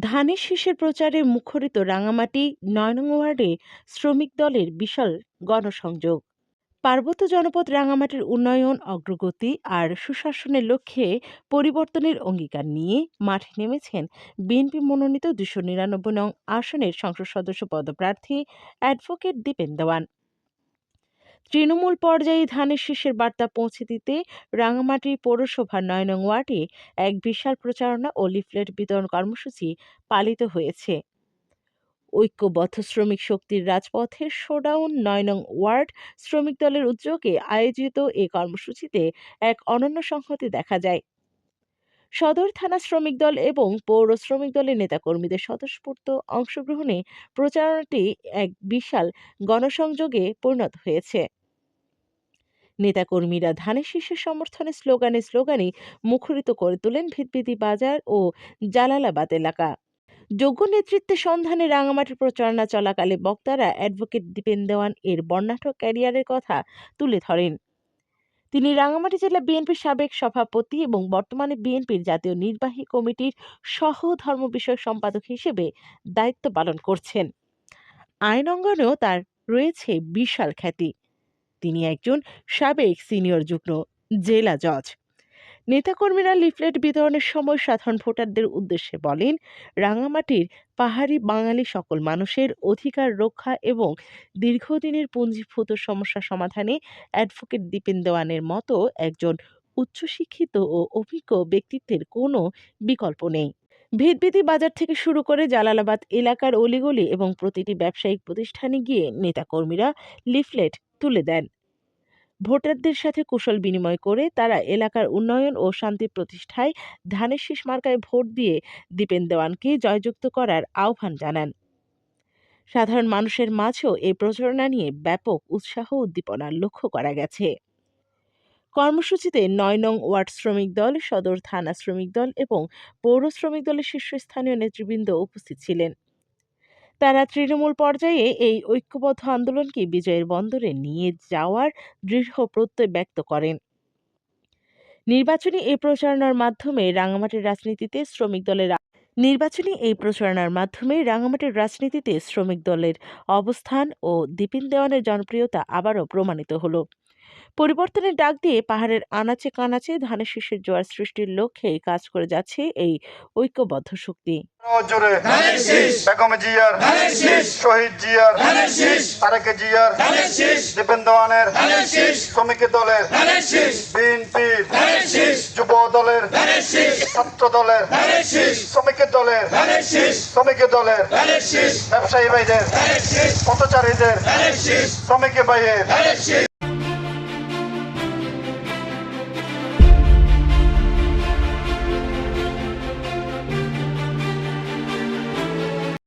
ধানের শীষের প্রচারে মুখরিত রাঙামাটি ৯ নং ওয়ার্ডে শ্রমিক দলের বিশাল গণসংযোগ। পার্বত্য জনপদ রাঙামাটির উন্নয়ন, অগ্রগতি আর সুশাসনের লক্ষ্যে পরিবর্তনের অঙ্গীকার নিয়ে মাঠে নেমেছেন বিএনপি মনোনীত ২৯৯ নং আসনের সংসদ সদস্য পদপ্রার্থী অ্যাডভোকেট দীপেন দেওয়ান। তৃণমূল পর্যায়ে ধানের শীষের বার্তা পৌঁছে দিতে রাঙামাটি পৌরসভার ৯ নং ওয়ার্ডে এক বিশাল প্রচারণা ও লিফলেট বিতরণ কর্মসূচি পালিত হয়েছে। ঐক্যবদ্ধ শ্রমিক শক্তির রাজপথের শোডাউন ৯ নং ওয়ার্ড শ্রমিক দলের উদ্যোগে আয়োজিত এ কর্মসূচিতে এক অনন্য সংহতি দেখা যায়। সদর থানা শ্রমিক দল এবং পৌর শ্রমিক দলের নেতাকর্মীদের স্বতঃস্ফূর্ত অংশগ্রহণে প্রচারণাটি এক বিশাল গণসংযোগে পরিণত হয়েছে। নেতাকর্মীরা ধানের শীষের সমর্থনে স্লোগানে স্লোগানে মুখরিত করে তোলেন ভিতবিতি বাজার ও জালালাবাদ এলাকা। যোগ্য নেতৃত্বের সন্ধানে রাঙামাটির প্রচারণা চলাকালে বক্তারা অ্যাডভোকেট দীপেন দেওয়ান এর বর্ণাঢ্য ক্যারিয়ারের কথা তুলে ধরেন। তিনি রাঙামাটি জেলা বিএনপির সাবেক সভাপতি এবং বর্তমানে বিএনপির জাতীয় নির্বাহী কমিটির সহ ধর্ম বিষয়ক সম্পাদক হিসেবে দায়িত্ব পালন করছেন। আইন অঙ্গনেও তার রয়েছে বিশাল খ্যাতি। তিনি একজন সাবেক সিনিয়র যুগ্ম জেলা জজ। নেতাকর্মীরা লিফলেট বিতরণের সময় সাধারণ ভোটারদের উদ্দেশ্যে বলেন, রাঙামাটির পাহাড়ি বাঙালি সকল মানুষের অধিকার রক্ষা এবং দীর্ঘদিনের পুঞ্জীভূত সমস্যা সমাধানে অ্যাডভোকেট দীপেন দেওয়ানের মতো একজন উচ্চশিক্ষিত ও অভিজ্ঞ ব্যক্তিত্বের কোনো বিকল্প নেই। ভিতবিতি বাজার থেকে শুরু করে জালালাবাদ এলাকার অলিগলি এবং প্রতিটি ব্যবসায়িক প্রতিষ্ঠানে গিয়ে নেতাকর্মীরা লিফলেট তুলে দেন। ভোটারদের সাথে কুশল বিনিময় করে তারা এলাকার উন্নয়ন ও শান্তি প্রতিষ্ঠায় ধানের শীষ মার্কায় ভোট দিয়ে দীপেন দেওয়ানকে জয়যুক্ত করার আহ্বান জানান। সাধারণ মানুষের মাঝেও এই প্রচারণা নিয়ে ব্যাপক উৎসাহ উদ্দীপনা লক্ষ্য করা গেছে। কর্মসূচিতে ৯ নং ওয়ার্ড শ্রমিক দল, সদর থানা শ্রমিক দল এবং পৌর শ্রমিক দলের শীর্ষস্থানীয় নেতৃবৃন্দ উপস্থিত ছিলেন। তারা তৃণমূল পর্যায়ে এই ঐক্যবদ্ধ আন্দোলনকে বিজয়ের বন্দরে নিয়ে যাওয়ার দৃঢ় প্রত্যয় ব্যক্ত করেন। নির্বাচনী এই প্রচারণার মাধ্যমে রাঙামাটির রাজনীতিতে শ্রমিক দলের অবস্থান ও দীপেন দেওয়ানের জনপ্রিয়তা আবারও প্রমাণিত হলো। পরিবর্তনের ডাক দিয়ে পাহাড়ের আনাচে কানাচে ধানের শীষের জোয়ার সৃষ্টির লক্ষ্যে কাজ করে যাচ্ছে এই ঐক্যবদ্ধ শক্তি। বেগম জিয়ার, শহীদ জিয়ার, তারেক জিয়ার, দীপেন দেওয়ানের, শ্রমিক দলের, বিএনপির, যুব দলের, ছাত্র দলের, শ্রমিক দলের, ব্যবসায়ী ভাইদের, পথচারীদের, শ্রমিক ভাইয়ের